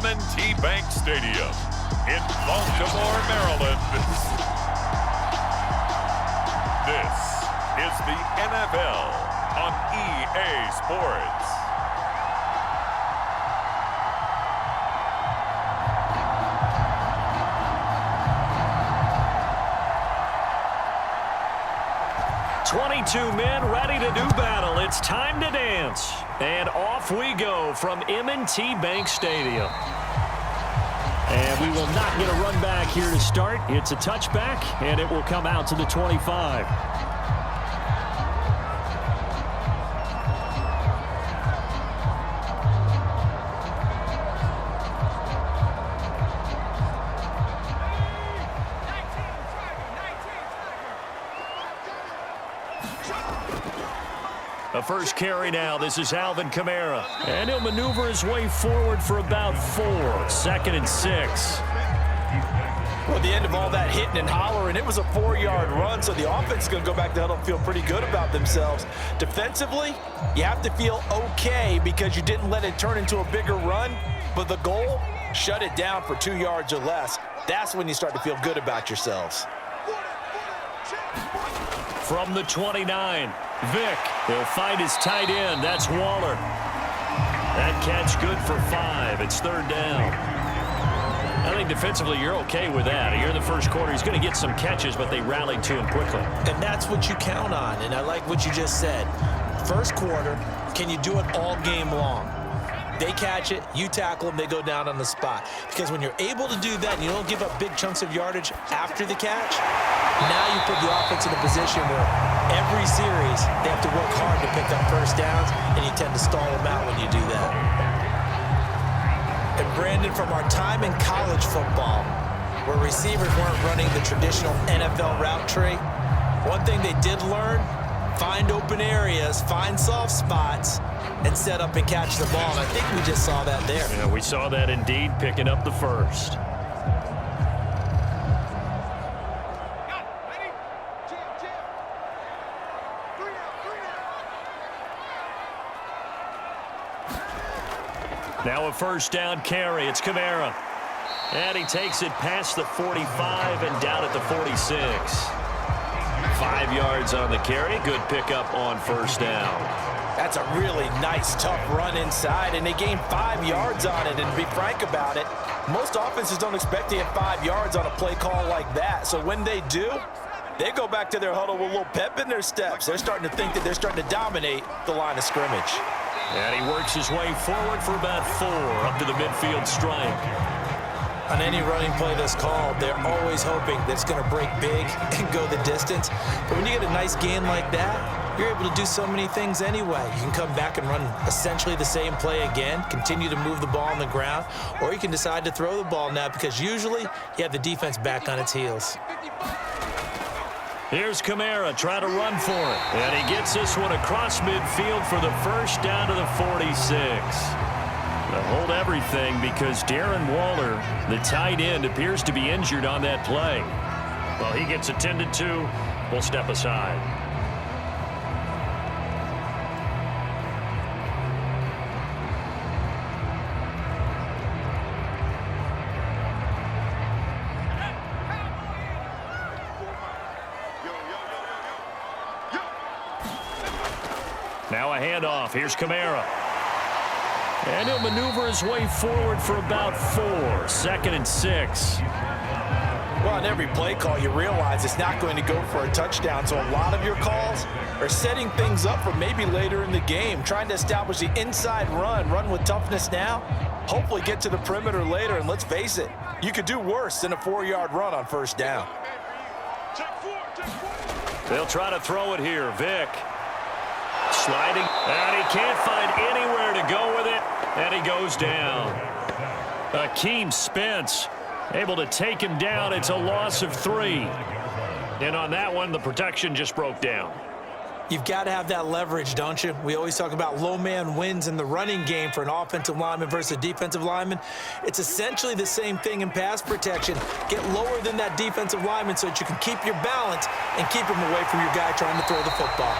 M&T Bank Stadium in Baltimore, Maryland. This is the NFL on EA Sports. "22 men ready to do battle. It's time to dance." And off we go from M&T Bank Stadium. And we will not get a run back here to start. It's a touchback, and it will come out to the 25. A first carry now. This is Alvin Kamara. And he'll maneuver his way forward for about 4. 2nd and 6. Well, at the end of all that hitting and hollering, it was a 4-yard run, so the offense is going to go back to huddle and feel pretty good about themselves. Defensively, you have to feel okay because you didn't let it turn into a bigger run, but the goal, shut it down for 2 yards or less. That's when you start to feel good about yourselves. From the 29, Vick. He'll find his tight end. That's Waller. That catch good for 5. It's 3rd down. I think defensively you're okay with that. Here in the first quarter, he's going to get some catches, but they rallied to him quickly. And that's what you count on, and I like what you just said. First quarter, can you do it all game long? They catch it, you tackle them, they go down on the spot. Because when you're able to do that and you don't give up big chunks of yardage after the catch, now you put the offense in a position where every series they have to work hard to pick up first downs, and you tend to stall them out when you do that. And Brandon, from our time in college football, where receivers weren't running the traditional NFL route tree, one thing they did learn, find open areas, find soft spots, and set up and catch the ball. And I think we just saw that there. Yeah, we saw that indeed, picking up the first. Now a first down carry. It's Kamara. And he takes it past the 45 and down at the 46. 5 yards on the carry. Good pickup on first down. That's a really nice, tough run inside, and they gained 5 yards on it. And to be frank about it, most offenses don't expect to get 5 yards on a play call like that. So when they do, they go back to their huddle with a little pep in their steps. They're starting to think that they're starting to dominate the line of scrimmage. And he works his way forward for about 4 up to the midfield stripe. On any running play that's called, they're always hoping that it's going to break big and go the distance. But when you get a nice gain like that, you're able to do so many things anyway. You can come back and run essentially the same play again, continue to move the ball on the ground, or you can decide to throw the ball now because usually you have the defense back on its heels. Here's Kamara trying to run for it. And he gets this one across midfield for the first down to the 46. They'll hold everything because Darren Waller, the tight end, appears to be injured on that play. Well, he gets attended to. We'll step aside. Now a handoff. Here's Kamara. And he'll maneuver his way forward for about 4. 2nd and 6. Well, on every play call, you realize it's not going to go for a touchdown. So a lot of your calls are setting things up for maybe later in the game, trying to establish the inside run with toughness now, hopefully get to the perimeter later. And let's face it, you could do worse than a 4-yard run on first down. They'll try to throw it here. Vick. Sliding, and he can't find anywhere to go with it, and he goes down. Akeem Spence able to take him down. It's a loss of 3. And on that one, the protection just broke down. You've got to have that leverage, don't you? We always talk about low man wins in the running game for an offensive lineman versus a defensive lineman. It's essentially the same thing in pass protection. Get lower than that defensive lineman so that you can keep your balance and keep him away from your guy trying to throw the football.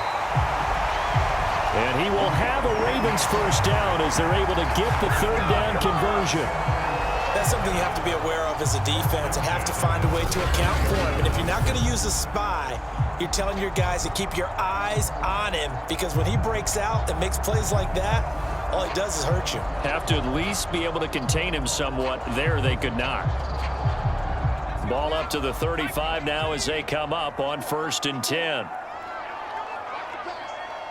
And he will have a Ravens first down as they're able to get the third down conversion. That's something you have to be aware of as a defense and have to find a way to account for him. And if you're not going to use a spy, you're telling your guys to keep your eyes on him, because when he breaks out and makes plays like that, all he does is hurt you. Have to at least be able to contain him somewhat. There they could not. Ball up to the 35 now as they come up on 1st and 10.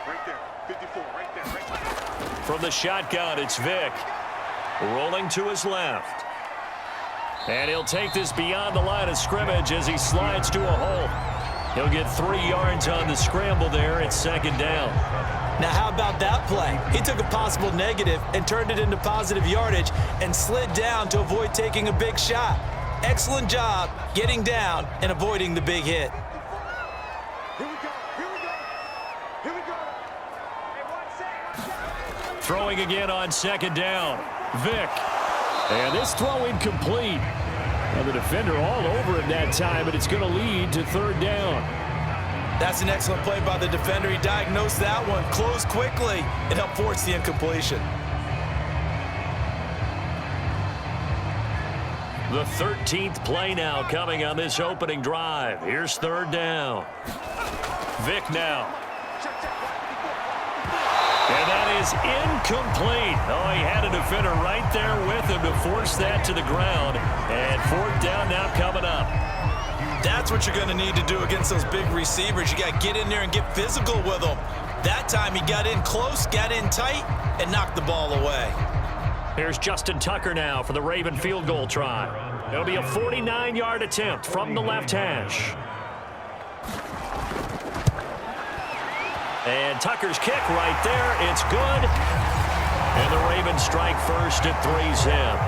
Right there, 54, right there, right there. From the shotgun, it's Vic. Rolling to his left. And he'll take this beyond the line of scrimmage as he slides to a hole. He'll get 3 yards on the scramble there. It's 2nd down. Now, how about that play? He took a possible negative and turned it into positive yardage and slid down to avoid taking a big shot. Excellent job getting down and avoiding the big hit. Here we go, here we go, here we go. Hey, Throwing again on 2nd down. Vic. And this throw incomplete. And the defender all over him that time, but it's going to lead to 3rd down. That's an excellent play by the defender. He diagnosed that one, closed quickly, and helped force the incompletion. The 13th play now coming on this opening drive. Here's 3rd down. Vic now. And that is incomplete. Oh, he had a defender right there with him to force that to the ground. And 4th down now coming up. That's what you're going to need to do against those big receivers. You got to get in there and get physical with them. That time he got in close, got in tight, and knocked the ball away. Here's Justin Tucker now for the Raven field goal try. It'll be a 49-yard attempt from the left hash. And Tucker's kick right there. It's good. And the Ravens strike first at 3-zip.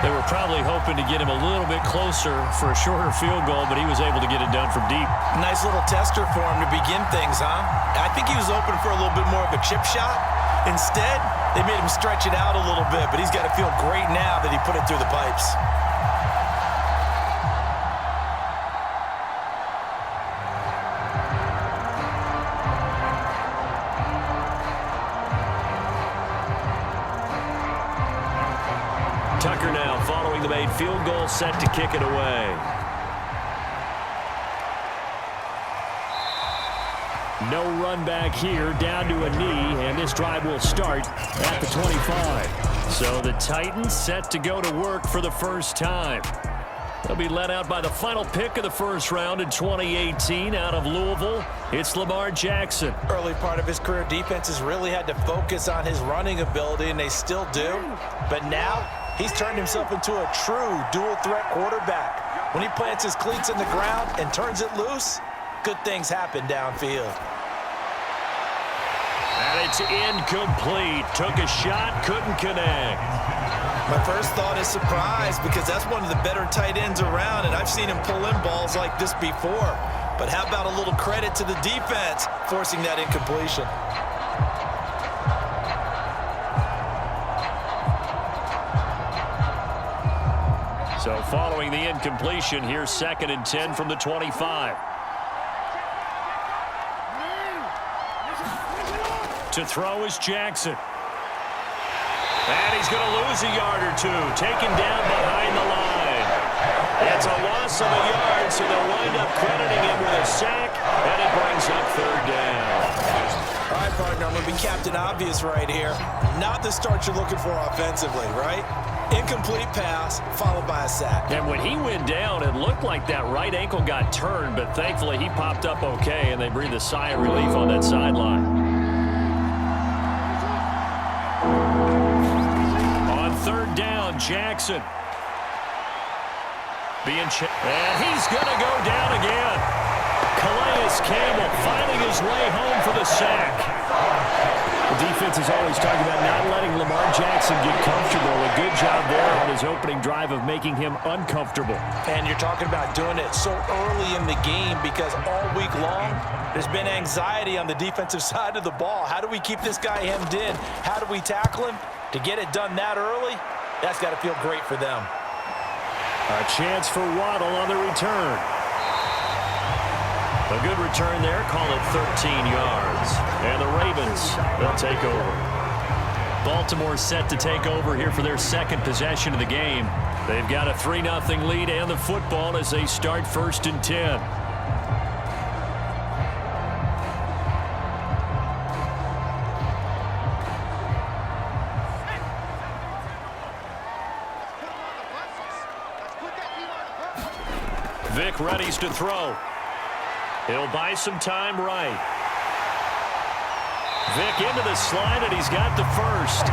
They were probably hoping to get him a little bit closer for a shorter field goal, but he was able to get it done from deep. Nice little tester for him to begin things, huh? I think he was open for a little bit more of a chip shot. Instead, they made him stretch it out a little bit, but he's got to feel great now that he put it through the pipes. Tucker now following the made field goal, set to kick it away. No run back here, down to a knee, and this drive will start at the 25. So the Titans set to go to work for the first time. They'll be led out by the final pick of the first round in 2018 out of Louisville. It's Lamar Jackson. Early part of his career, defenses really had to focus on his running ability, and they still do. But now, he's turned himself into a true dual-threat quarterback. When he plants his cleats in the ground and turns it loose, good things happen downfield. And it's incomplete. Took a shot, couldn't connect. My first thought is surprise, because that's one of the better tight ends around, and I've seen him pull in balls like this before. But how about a little credit to the defense forcing that incompletion? So following the incompletion, here's 2nd and 10 from the 25. To throw is Jackson. And he's going to lose a yard or two. Taken down behind the line. It's a loss of a yard, so they'll wind up crediting him with a sack, and it brings up 3rd down. All right, partner, I'm going to be Captain Obvious right here. Not the start you're looking for offensively, right? Incomplete pass, followed by a sack. And when he went down, it looked like that right ankle got turned, but thankfully he popped up okay, and they breathed a sigh of relief on that sideline. On 3rd down, Jackson. And he's going to go down again. Calais Campbell finding his way home for the sack. The defense is always talking about not letting Lamar Jackson get comfortable. A good job there on his opening drive of making him uncomfortable. And you're talking about doing it so early in the game, because all week long there's been anxiety on the defensive side of the ball. How do we keep this guy hemmed in? How do we tackle him? To get it done that early, that's got to feel great for them. A chance for Waddle on the return. A good return there, call it 13 yards. And the Ravens, they'll take over. Baltimore set to take over here for their second possession of the game. They've got a 3-0 lead and the football as they start 1st and 10. Vic readies to throw. He'll buy some time right. Vic into the slide, and he's got the first.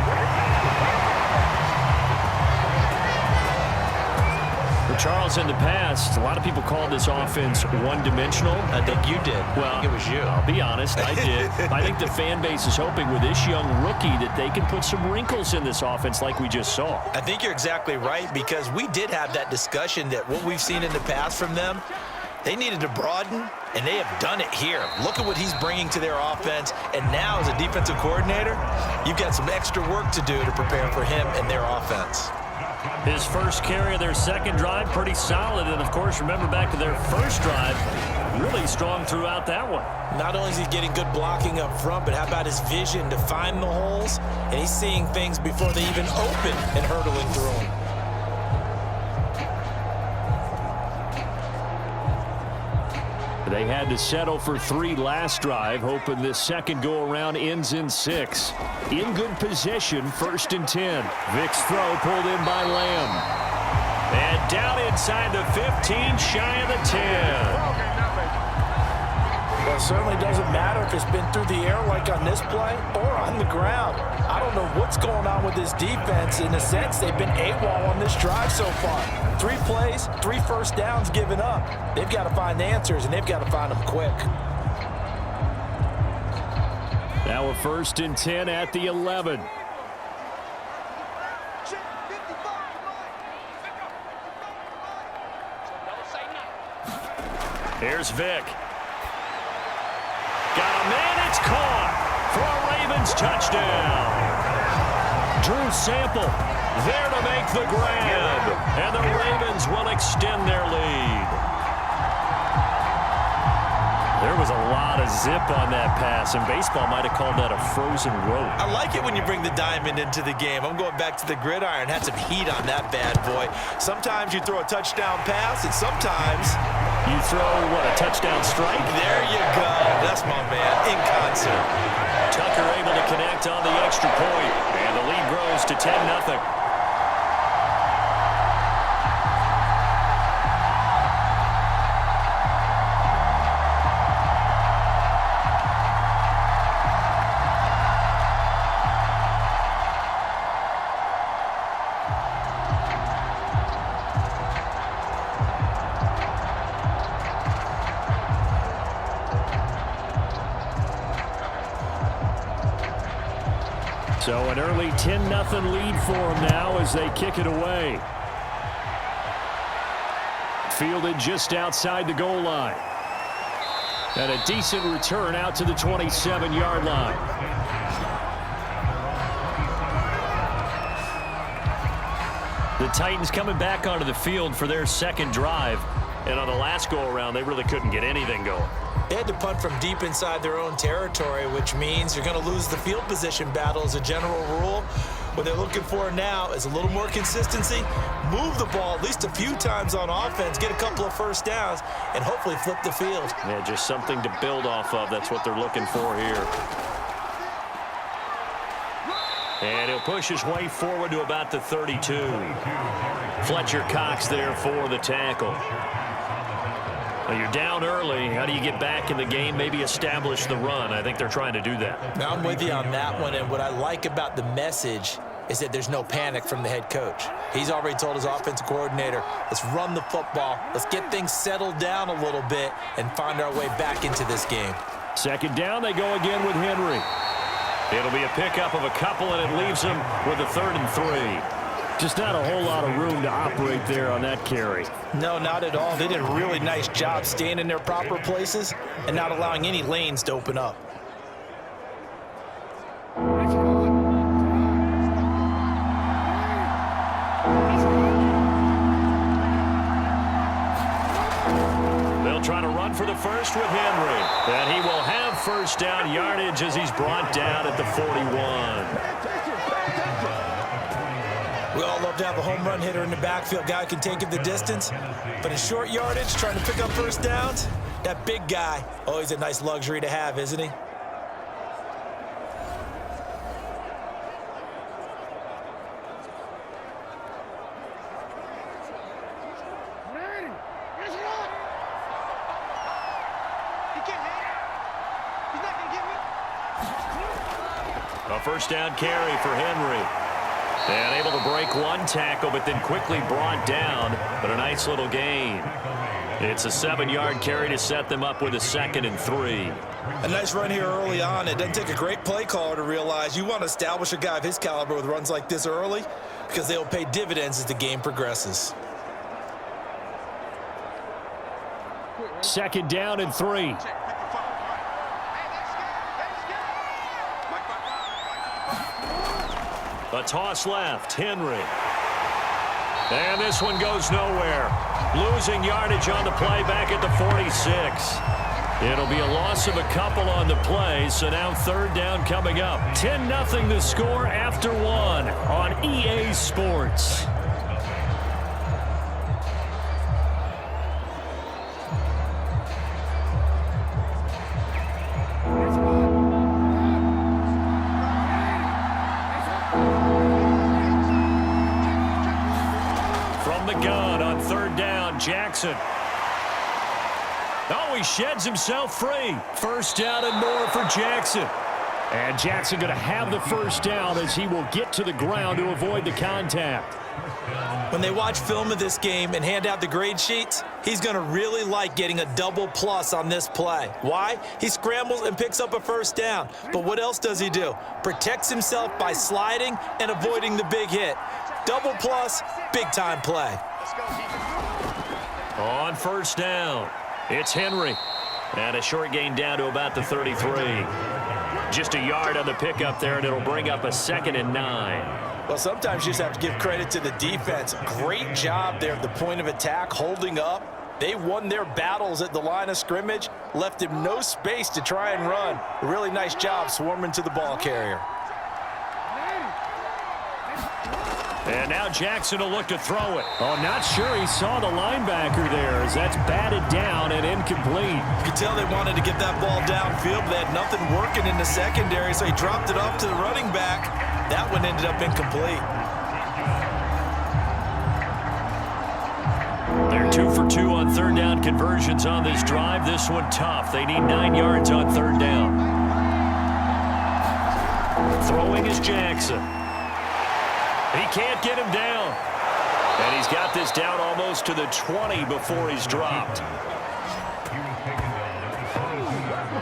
For Charles, in the past, a lot of people called this offense one-dimensional. I think you did. Well, I think it was you. I'll be honest, I did. I think the fan base is hoping with this young rookie that they can put some wrinkles in this offense like we just saw. I think you're exactly right, because we did have that discussion that what we've seen in the past from them, they needed to broaden, and they have done it here. Look at what he's bringing to their offense, and now as a defensive coordinator, you've got some extra work to do to prepare for him and their offense. His first carry of their second drive, pretty solid. And, of course, remember back to their first drive, really strong throughout that one. Not only is he getting good blocking up front, but how about his vision to find the holes? And he's seeing things before they even open and hurdling through them. They had to settle for 3 last drive, hoping this second go-around ends in 6. In good position, 1st and 10. Vic's throw pulled in by Lamb. And down inside the 15, shy of the 10. Well, it certainly doesn't matter if it's been through the air like on this play or on the ground. I don't know what's going on with this defense. In a sense, they've been AWOL on this drive so far. 3 plays, 3 first downs given up. They've got to find answers, and they've got to find them quick. Now a 1st and 10 at the 11. Here's Vic. Got a man, it's caught for a Ravens touchdown. Drew Sample there to make the grab, and the Ravens will extend their lead. There was a lot of zip on that pass, and baseball might have called that a frozen rope. I like it when you bring the diamond into the game. I'm going back to the gridiron. Had some heat on that bad boy. Sometimes you throw a touchdown pass, and sometimes you throw, what, a touchdown strike? There you go. That's my man, in concert. Tucker able to connect on the extra point, and the lead grows to 10-0. So an early 10-0 lead for them now as they kick it away. Fielded just outside the goal line. And a decent return out to the 27-yard line. The Titans coming back onto the field for their second drive. And on the last go-around, they really couldn't get anything going. They had to punt from deep inside their own territory, which means you're going to lose the field position battle as a general rule. What they're looking for now is a little more consistency, move the ball at least a few times on offense, get a couple of first downs, and hopefully flip the field. Yeah, just something to build off of. That's what they're looking for here. And he'll push his way forward to about the 32. Fletcher Cox there for the tackle. Well, you're down early. How do you get back in the game, maybe establish the run? I think they're trying to do that. Now, I'm with you on that one, and what I like about the message is that there's no panic from the head coach. He's already told his offensive coordinator, let's run the football, let's get things settled down a little bit and find our way back into this game. Second down, they go again with Henry. It'll be a pickup of a couple, and it leaves him with a 3rd and 3. Just not a whole lot of room to operate there on that carry. No, not at all. They did a really nice job staying in their proper places and not allowing any lanes to open up. They'll try to run for the first with Henry. And he will have first down yardage as he's brought down at the 41. We all love to have a home run hitter in the backfield, guy who can take it the distance. But in short yardage, trying to pick up first downs, that big guy, always a nice luxury to have, isn't he? A first down carry for Henry. And able to break one tackle, but then quickly brought down. But a nice little gain. It's a 7-yard carry to set them up with a 2nd and 3. A nice run here early on. It doesn't take a great play caller to realize you want to establish a guy of his caliber with runs like this early because they'll pay dividends as the game progresses. 2nd down and 3. A toss left, Henry. And this one goes nowhere. Losing yardage on the play back at the 46. It'll be a loss of a couple on the play, so now 3rd down coming up. 10-0 the score after 1 on EA Sports. Jackson. Oh, he sheds himself free. First down and more for Jackson. And Jackson going to have the first down as he will get to the ground to avoid the contact. When they watch film of this game and hand out the grade sheets, he's going to really like getting a double plus on this play. Why? He scrambles and picks up a first down. But what else does he do? Protects himself by sliding and avoiding the big hit. Double plus, big-time play. On first down, it's Henry. And a short gain down to about the 33. Just a yard on the pickup there, and it'll bring up a 2nd and 9. Well, sometimes you just have to give credit to the defense. Great job there at the point of attack, holding up. They won their battles at the line of scrimmage, left him no space to try and run. A really nice job swarming to the ball carrier. And now Jackson will look to throw it. Oh, not sure he saw the linebacker there as that's batted down and incomplete. You could tell they wanted to get that ball downfield, but they had nothing working in the secondary, so he dropped it off to the running back. That one ended up incomplete. They're 2 for 2 on 3rd down conversions on this drive. This one tough. They need 9 yards on 3rd down. Throwing is Jackson. He can't get him down. And he's got this down almost to the 20 before he's dropped.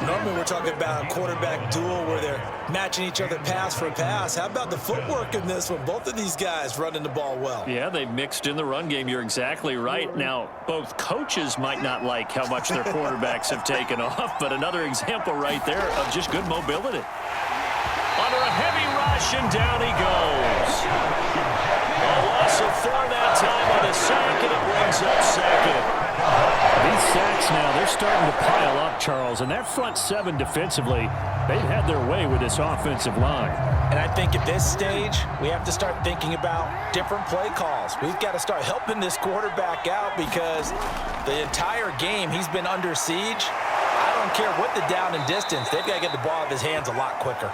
Normally we're talking about a quarterback duel where they're matching each other pass for pass. How about the footwork in this one? Both of these guys running the ball well. Yeah, they've mixed in the run game. You're exactly right. Now, both coaches might not like how much their quarterbacks have taken off, but another example right there of just good mobility. Under a heavy rush, and down he goes. A loss of 4 that time on a sack, and it brings up 2nd. These sacks now, they're starting to pile up, Charles, and that front 7 defensively, they've had their way with this offensive line. And I think at this stage, we have to start thinking about different play calls. We've got to start helping this quarterback out because the entire game he's been under siege. I don't care what the down and distance, they've got to get the ball out of his hands a lot quicker.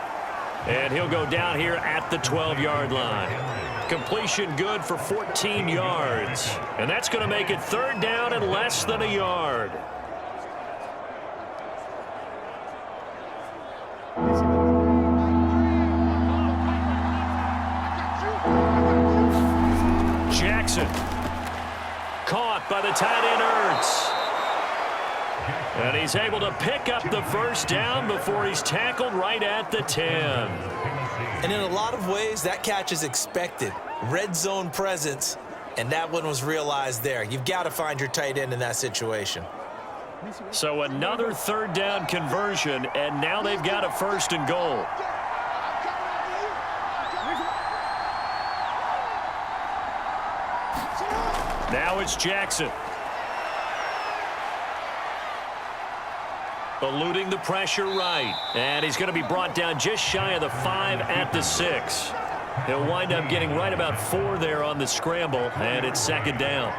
And he'll go down here at the 12-yard line. Completion good for 14 yards. And that's going to make it 3rd down and less than a yard. Jackson. Caught by the tight end Ertz. And he's able to pick up the first down before he's tackled right at the 10. And in a lot of ways, that catch is expected. Red zone presence, and that one was realized there. You've got to find your tight end in that situation. So another 3rd down conversion, and now they've got a 1st and goal. Now it's Jackson. Eluding the pressure right. And he's going to be brought down just shy of the 5 at the 6. He'll wind up getting right about 4 there on the scramble, and it's second down.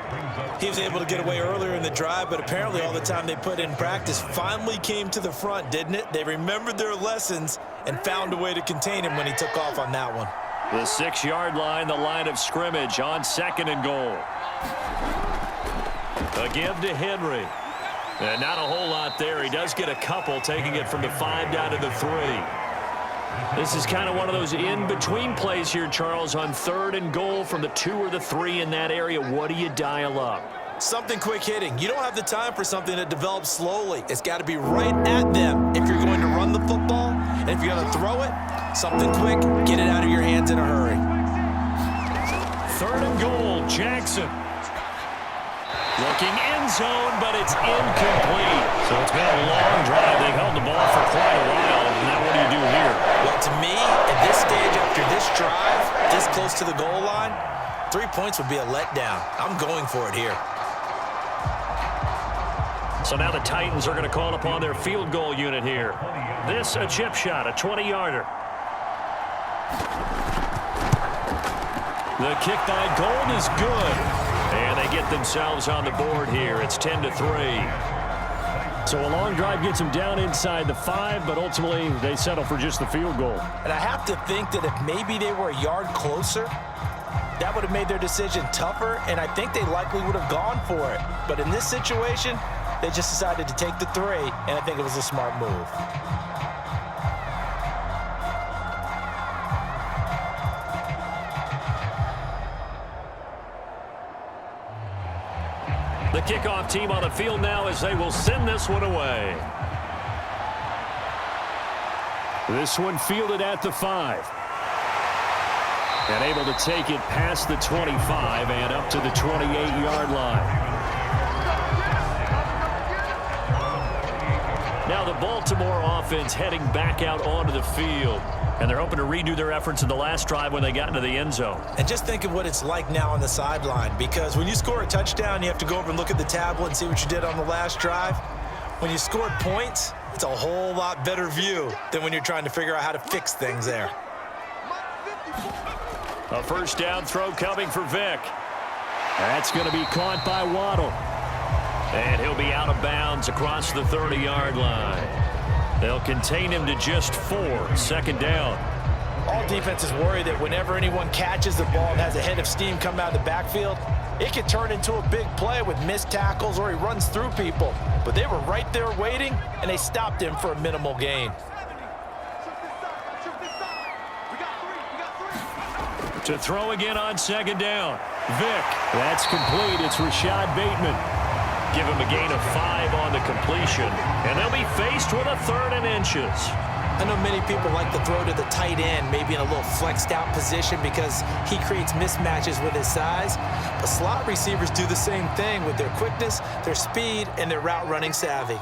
He was able to get away earlier in the drive, but apparently all the time they put in practice finally came to the front, didn't it? They remembered their lessons and found a way to contain him when he took off on that one. The 6-yard line, the line of scrimmage on 2nd and goal. A give to Henry. And not a whole lot there. He does get a couple, taking it from the 5 down to the 3. This is kind of one of those in-between plays here, Charles, on 3rd and goal from the 2 or the 3 in that area. What do you dial up? Something quick hitting. You don't have the time for something that develops slowly. It's got to be right at them if you're going to run the football. And if you're going to throw it, something quick, get it out of your hands in a hurry. 3rd and goal, Jackson. Looking end zone, but it's incomplete. So it's been a long drive. They've held the ball for quite a while. Now what do you do here? Well, to me, at this stage after this drive, this close to the goal line, 3 points would be a letdown. I'm going for it here. So now the Titans are going to call upon their field goal unit here. This a chip shot, a 20-yarder. The kick by Gold is good. And they get themselves on the board here. It's 10-3. So a long drive gets them down inside the 5, but ultimately they settle for just the field goal. And I have to think that if maybe they were a yard closer, that would have made their decision tougher, and I think they likely would have gone for it. But in this situation, they just decided to take the 3, and I think it was a smart move. The kickoff team on the field now as they will send this one away. This one fielded at the 5. And able to take it past the 25 and up to the 28-yard line. Now the Baltimore offense heading back out onto the field. And they're hoping to redo their efforts in the last drive when they got into the end zone. And just think of what it's like now on the sideline, because when you score a touchdown, you have to go over and look at the tablet and see what you did on the last drive. When you scored points, it's a whole lot better view than when you're trying to figure out how to fix things there. A first down throw coming for Vick. That's going to be caught by Waddle. And he'll be out of bounds across the 30-yard line. They'll contain him to just 4, 2nd down. All defenses worry that whenever anyone catches the ball and has a head of steam come out of the backfield, it can turn into a big play with missed tackles or he runs through people. But they were right there waiting, and they stopped him for a minimal gain. To throw again on 2nd down. Vick. That's complete. It's Rashad Bateman. Give him a gain of 5 on the completion. And they'll be faced with a 3rd and inches. I know many people like to throw to the tight end, maybe in a little flexed out position because he creates mismatches with his size. But slot receivers do the same thing with their quickness, their speed, and their route running savvy.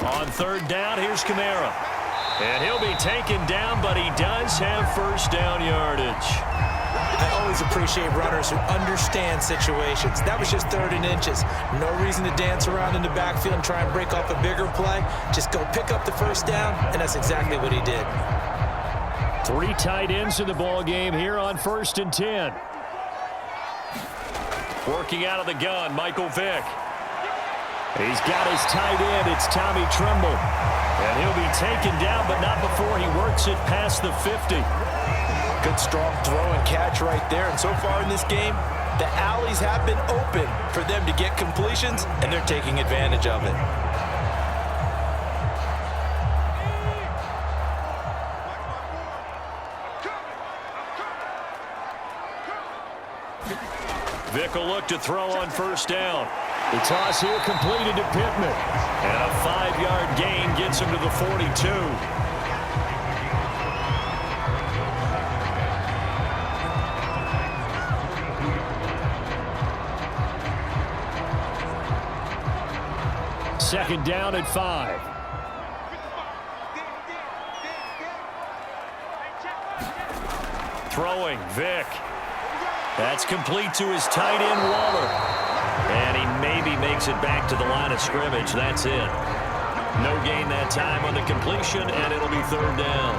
On 3rd down, here's Kamara. And he'll be taken down, but he does have first down yardage. I always appreciate runners who understand situations. That was just 3rd and inches. No reason to dance around in the backfield and try and break off a bigger play. Just go pick up the first down, and that's exactly what he did. 3 tight ends in the ball game here on 1st and 10. Working out of the gun, Michael Vick. He's got his tight end. It's Tommy Tremble. And he'll be taken down, but not before he works it past the 50. Good strong throw and catch right there. And so far in this game, the alleys have been open for them to get completions, and they're taking advantage of it. Vick will look to throw on 1st down. The toss here completed to Pittman. And a 5-yard gain gets him to the 42. Second down at 5. Throwing, Vick. That's complete to his tight end, Waller. And he maybe makes it back to the line of scrimmage. That's it. No gain that time on the completion, and it'll be third down.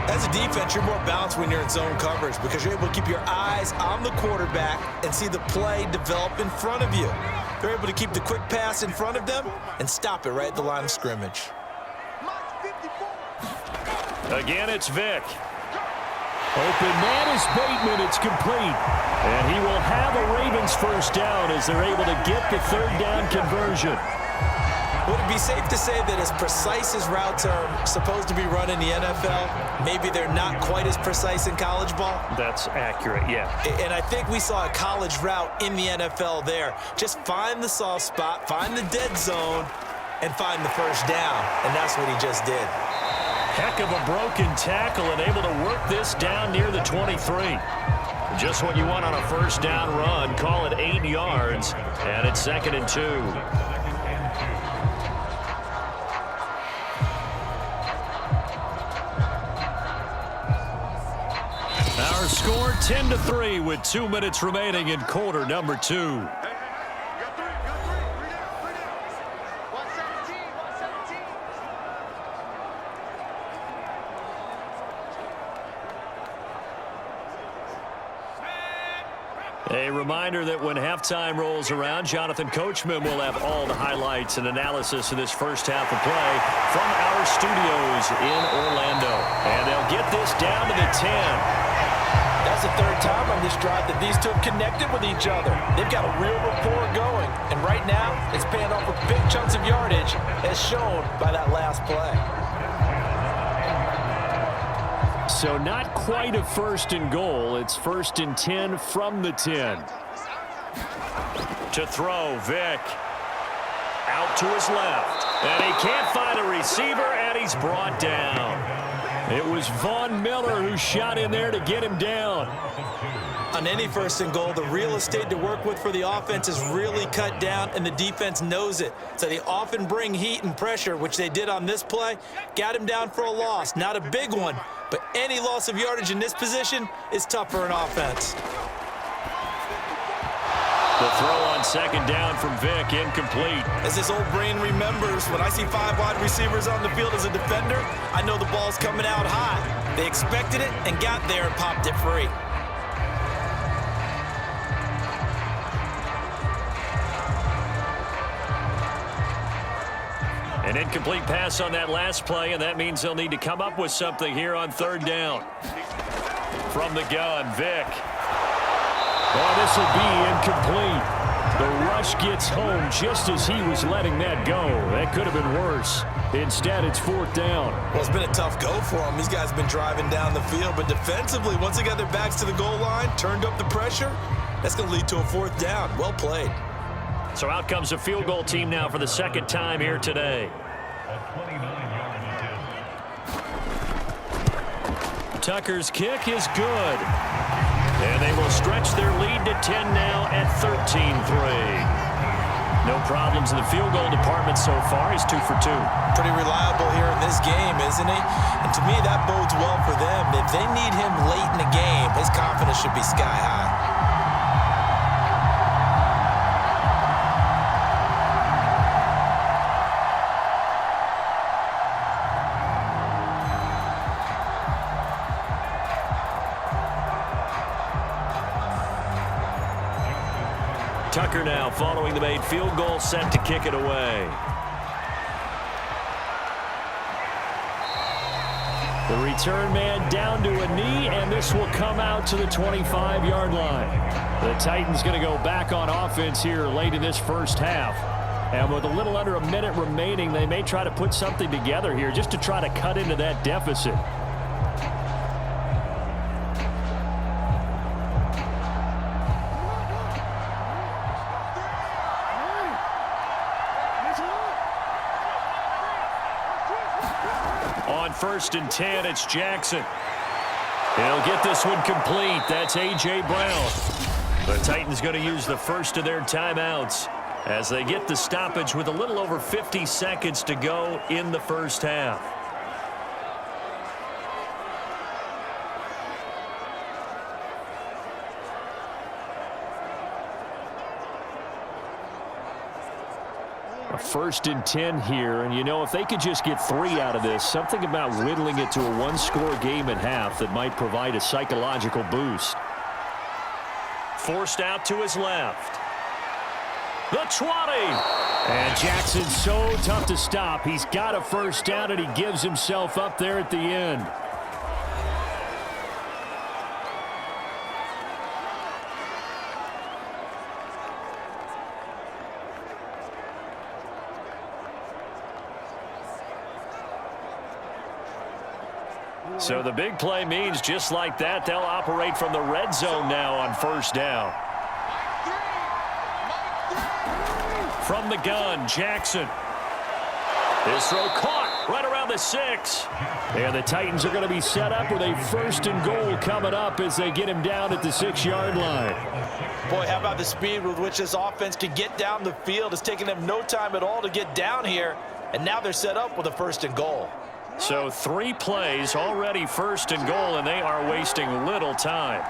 As a defense, you're more balanced when you're in zone coverage because you're able to keep your eyes on the quarterback and see the play develop in front of you. They're able to keep the quick pass in front of them and stop it right at the line of scrimmage. Again, it's Vick. Open man is Bateman. It's complete. And he will have a Ravens first down as they're able to get the third down conversion. Would it be safe to say that as precise as routes are supposed to be run in the NFL, maybe they're not quite as precise in college ball? That's accurate, yeah. And I think we saw a college route in the NFL there. Just find the soft spot, find the dead zone, and find the first down. And that's what he just did. Heck of a broken tackle and able to work this down near the 23. Just what you want on a first down run. Call it 8 yards, and it's 2nd and 2. Our score 10-3 with 2 minutes remaining in quarter number 2. A reminder that when halftime rolls around, Jonathan Coachman will have all the highlights and analysis of this first half of play from our studios in Orlando. And they'll get this down to the 10. That's the third time on this drive that these two have connected with each other. They've got a real rapport going. And right now, it's paying off with big chunks of yardage, as shown by that last play. So not quite a 1st and goal. It's 1st and 10 from the 10. To throw, Vick. Out to his left. And he can't find a receiver, and he's brought down. It was Von Miller who shot in there to get him down. On any 1st and goal, the real estate to work with for the offense is really cut down, and the defense knows it. So they often bring heat and pressure, which they did on this play. Got him down for a loss. Not a big one, but any loss of yardage in this position is tough for an offense. The throw on 2nd down from Vick, incomplete. As this old brain remembers, when I see 5 wide receivers on the field as a defender, I know the ball's coming out high. They expected it and got there and popped it free. An incomplete pass on that last play, and that means they'll need to come up with something here on 3rd down. From the gun, Vick. Oh, this will be incomplete. The rush gets home just as he was letting that go. That could have been worse. Instead, it's 4th down. Well, it's been a tough go for them. These guys have been driving down the field, but defensively, once they got their backs to the goal line, turned up the pressure, that's going to lead to a 4th down. Well played. So out comes a field goal team now for the 2nd time here today. Tucker's kick is good. And they will stretch their lead to 10 now at 13-3. No problems in the field goal department so far. He's 2 for 2. Pretty reliable here in this game, isn't he? And to me, that bodes well for them. If they need him late in the game, his confidence should be sky high. Tucker now following the made field goal, set to kick it away. The return man down to a knee, and this will come out to the 25-yard line. The Titans going to go back on offense here late in this first half. And with a little under a minute remaining, they may try to put something together here just to try to cut into that deficit. On 1st and 10, it's Jackson. He'll get this one complete. That's A.J. Brown. The Titans going to use the first of their timeouts as they get the stoppage with a little over 50 seconds to go in the first half. 1st and 10 here, and you know, if they could just get 3 out of this, something about whittling it to a 1-score game at half that might provide a psychological boost. Forced out to his left. The 20. And Jackson's so tough to stop. He's got a first down, and he gives himself up there at the end. So the big play means just like that, they'll operate from the red zone now on 1st down. From the gun, Jackson. His throw caught right around the 6. And the Titans are going to be set up with a 1st and goal coming up as they get him down at the 6-yard line. Boy, how about the speed with which this offense can get down the field? It's taking them no time at all to get down here. And now they're set up with a 1st and goal. So 3 plays, already 1st and goal, and they are wasting little time.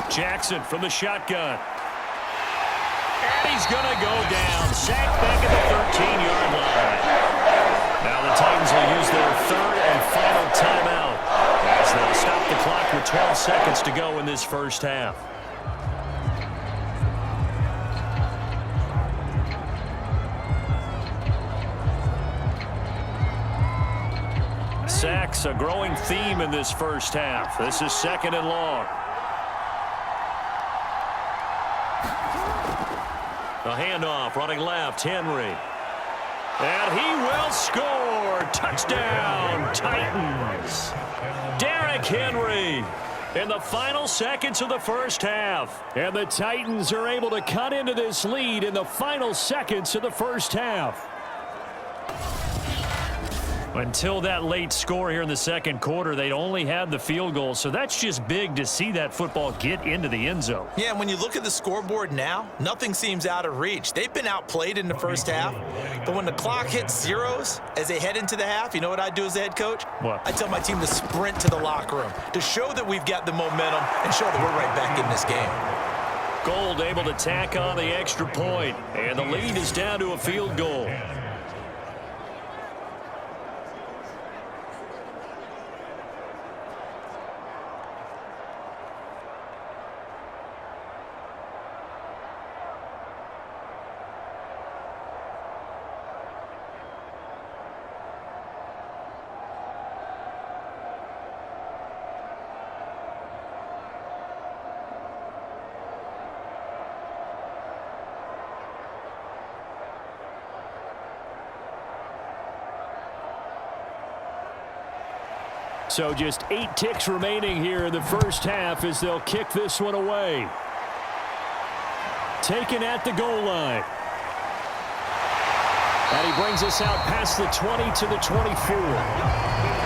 Jackson from the shotgun. And he's going to go down. Sacked back at the 13-yard line. Now the Titans will use their 3rd and final timeout as they'll stop the clock with 12 seconds to go in this first half. Sacks, a growing theme in this first half. This is 2nd and long. A handoff, running left, Henry. And he will score. Touchdown, Titans. Derrick Henry in the final seconds of the first half. And the Titans are able to cut into this lead in the final seconds of the first half. Until that late score here in the 2nd quarter, they'd only had the field goal, so that's just big to see that football get into the end zone. Yeah, and when you look at the scoreboard now, nothing seems out of reach. They've been outplayed in the first half, but when the clock hits zeros as they head into the half, you know what I do as the head coach? What? I tell my team to sprint to the locker room to show that we've got the momentum and show that we're right back in this game. Gold able to tack on the extra point, and the lead is down to a field goal. So just 8 ticks remaining here in the first half as they'll kick this one away. Taken at the goal line. And he brings us out past the 20 to the 24.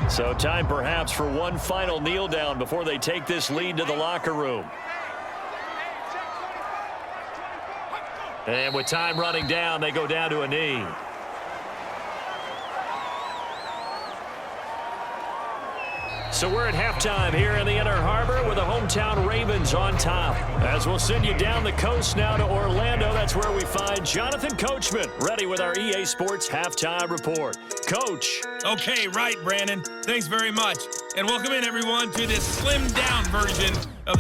So time perhaps for one final kneel down before they take this lead to the locker room. And with time running down, they go down to a knee. So we're at halftime here in the Inner Harbor with the hometown Ravens on top. As we'll send you down the coast now to Orlando, that's where we find Jonathan Coachman, ready with our EA Sports Halftime Report. Coach. Okay, right, Brandon. Thanks very much. And welcome in, everyone, to this slimmed-down version of